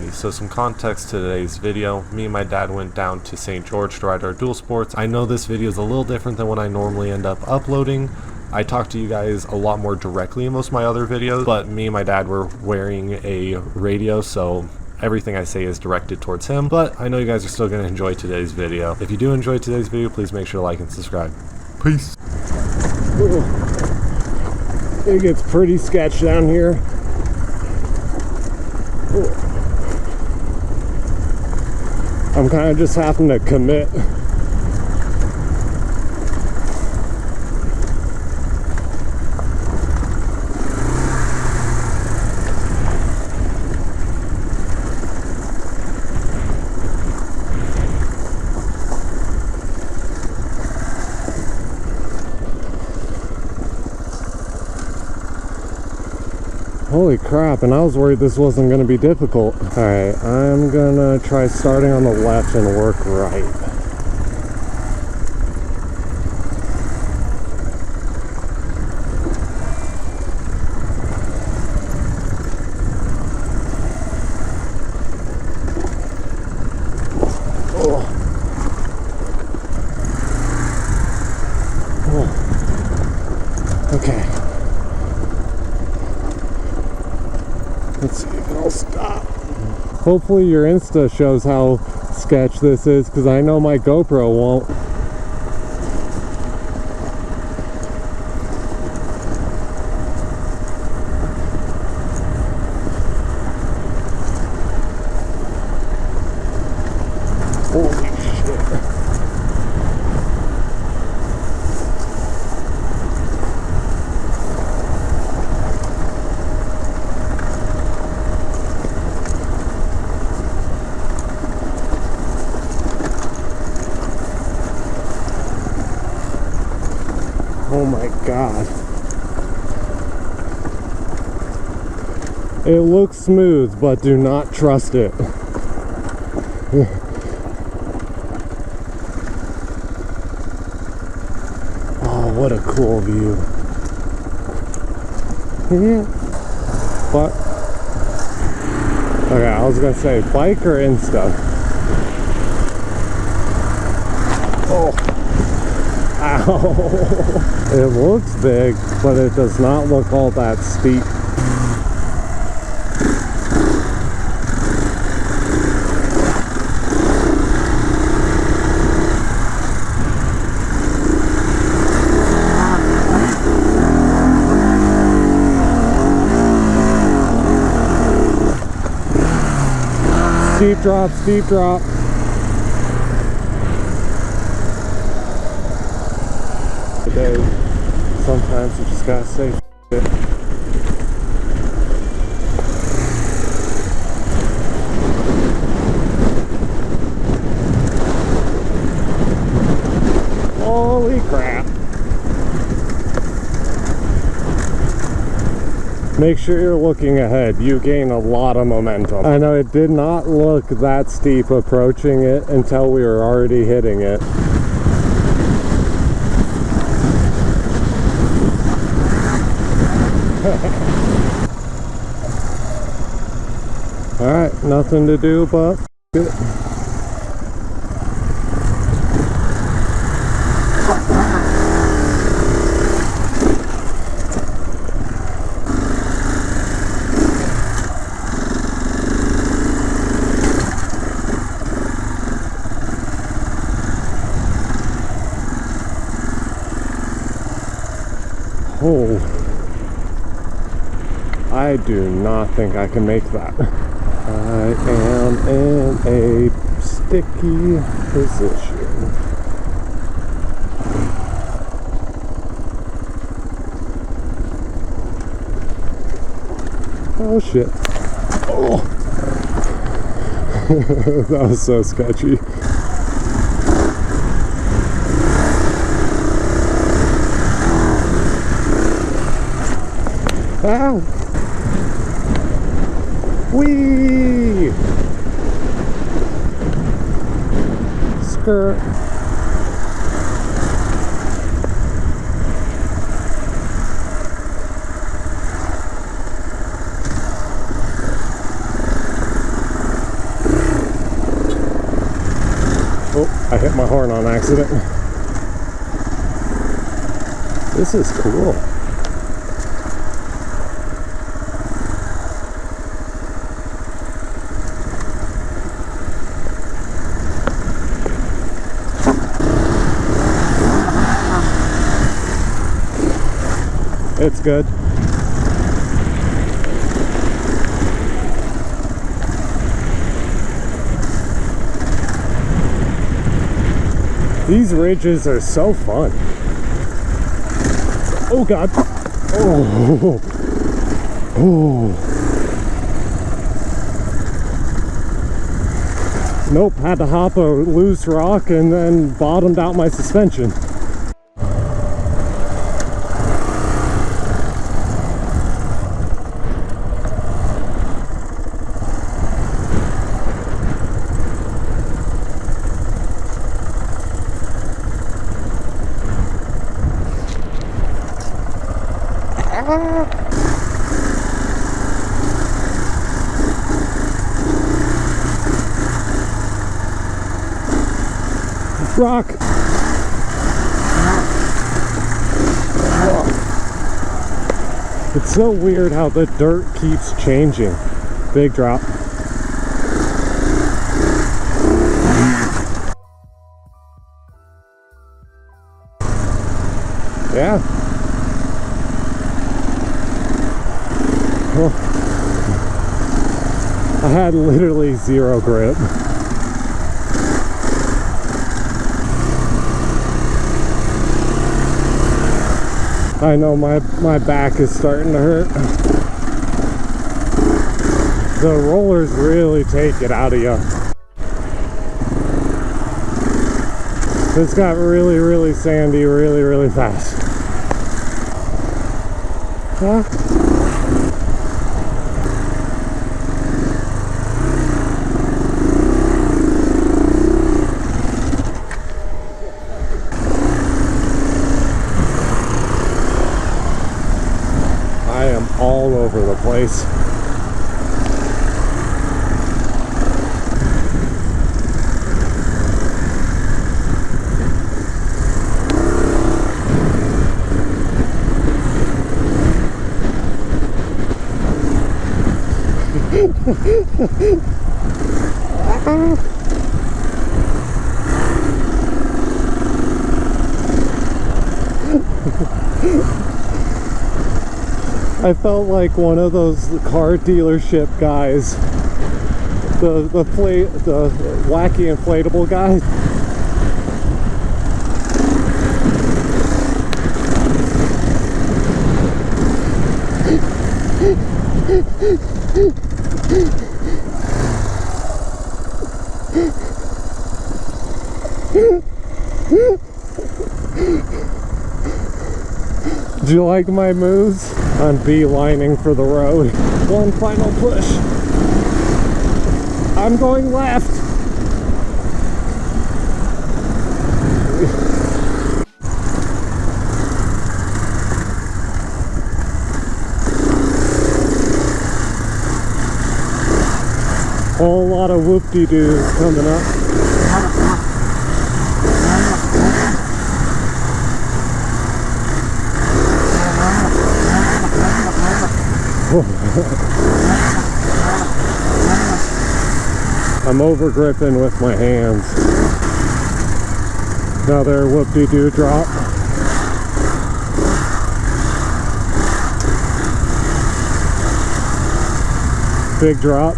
me. So some context to today's video. Me and my dad went down to St. George to ride our dual sports. I know this video is a little different than what I normally end up uploading. I talk to you guys a lot more directly in most of my other videos, but me and my dad were wearing a radio, so everything I say is directed towards him. But I know you guys are still going to enjoy today's video. If you do enjoy today's video, please make sure to like and subscribe. Peace. Ooh. It gets pretty sketch down here. Ooh. I'm kind of just having to commit. Holy crap, and I was worried this wasn't going to be difficult. Alright, I'm gonna try starting on the left and work right. Oh. Oh. Okay. Let's see if it'll stop. Hopefully your Insta shows how sketch this is, because I know my GoPro won't. Holy shit. Oh my god. It looks smooth, but do not trust it. Oh, what a cool view. But okay, I was gonna say bike or Insta. Oh. Ow. It looks big, but it does not look all that steep. Steep drop, steep drop. Sometimes you just gotta say shit. Holy crap. Make sure you're looking ahead. You gain a lot of momentum. I know it did not look that steep approaching it until we were already hitting it. Alright, nothing to do but it. Oh, I do not think I can make that. I am in a sticky position. Oh shit. Oh. That was so sketchy. Ow! Whee! Skirt. I hit my horn on accident. This is cool. It's good. These ridges are so fun. Oh God. Oh. Oh. Nope, had to hop a loose rock and then bottomed out my suspension. Rock. It's so weird how the dirt keeps changing. Big drop. Yeah. Well, I had literally zero grip. I know my back is starting to hurt. The rollers really take it out of you. This got really, really sandy, really, really fast. Huh? I am all over the place. I felt like one of those car dealership guys, the wacky inflatable guy. Do you like my moves? I'm beelining for the road. One final push. I'm going left. Whole lot of whoop-de-doos coming up. I'm over gripping with my hands. Another whoop-de-doo drop. Big drop.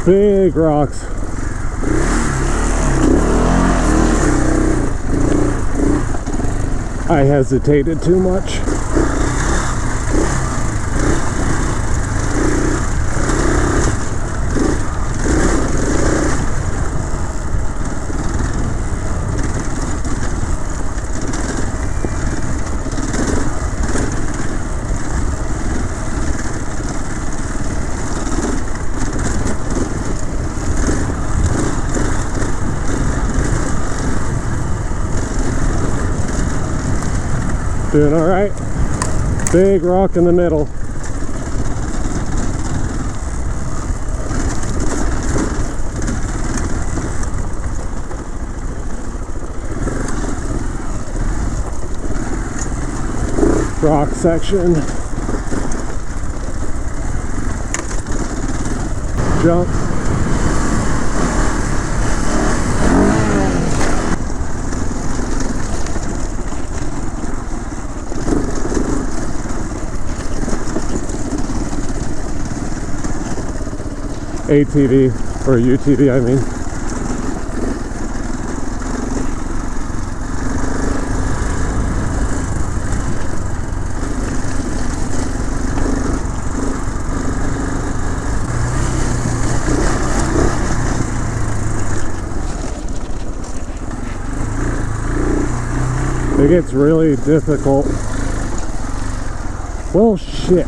Big rocks. I hesitated too much. Doing all right. Big rock in the middle. Rock section. Jump. ATV, or UTV, I mean. It gets really difficult. Well, shit.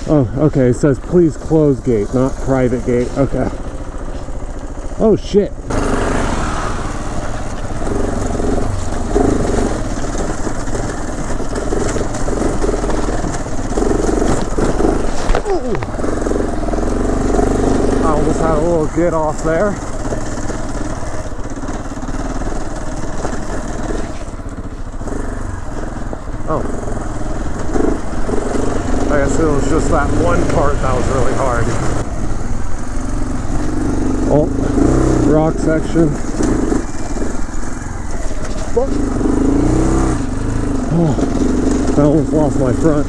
Oh, okay, it says please close gate, not private gate. Okay. Oh, shit. I almost had a little get off there. Oh. I guess it was just that one part that was really hard. Oh, rock section. Oh, I almost lost my front.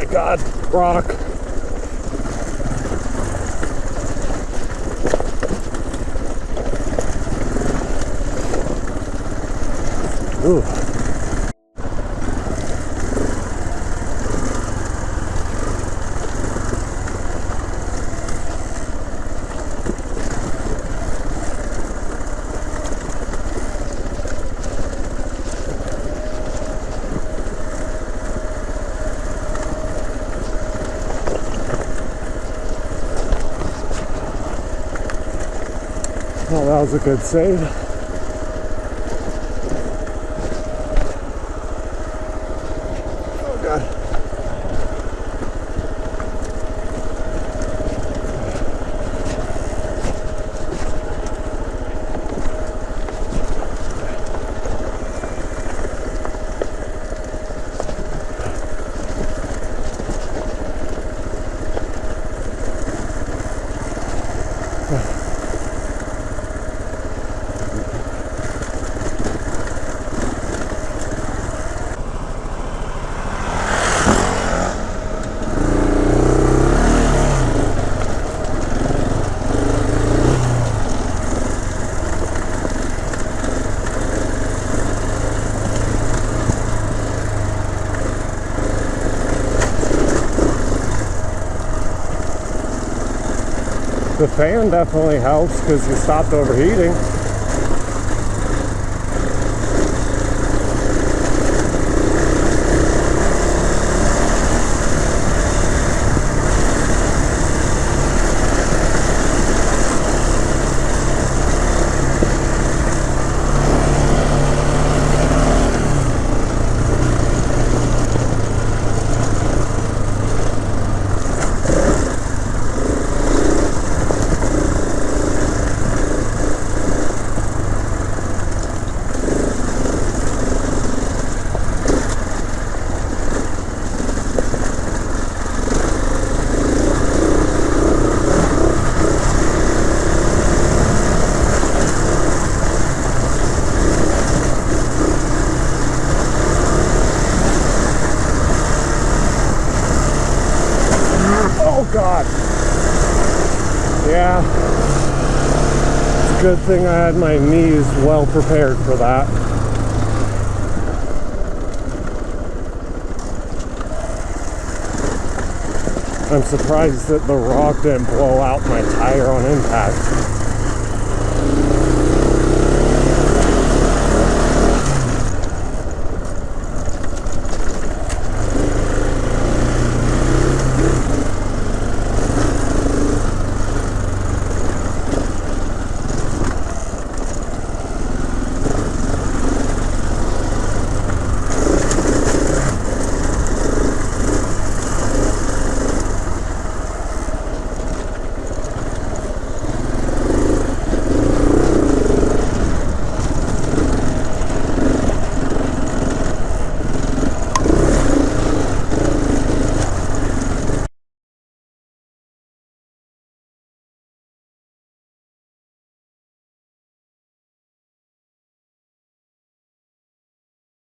God, rock. Ooh. Oh, that was a good save. Oh, God. The fan definitely helps because you stopped overheating. Oh God. Yeah. It's a good thing I had my knees well prepared for that. I'm surprised that the rock didn't blow out my tire on impact.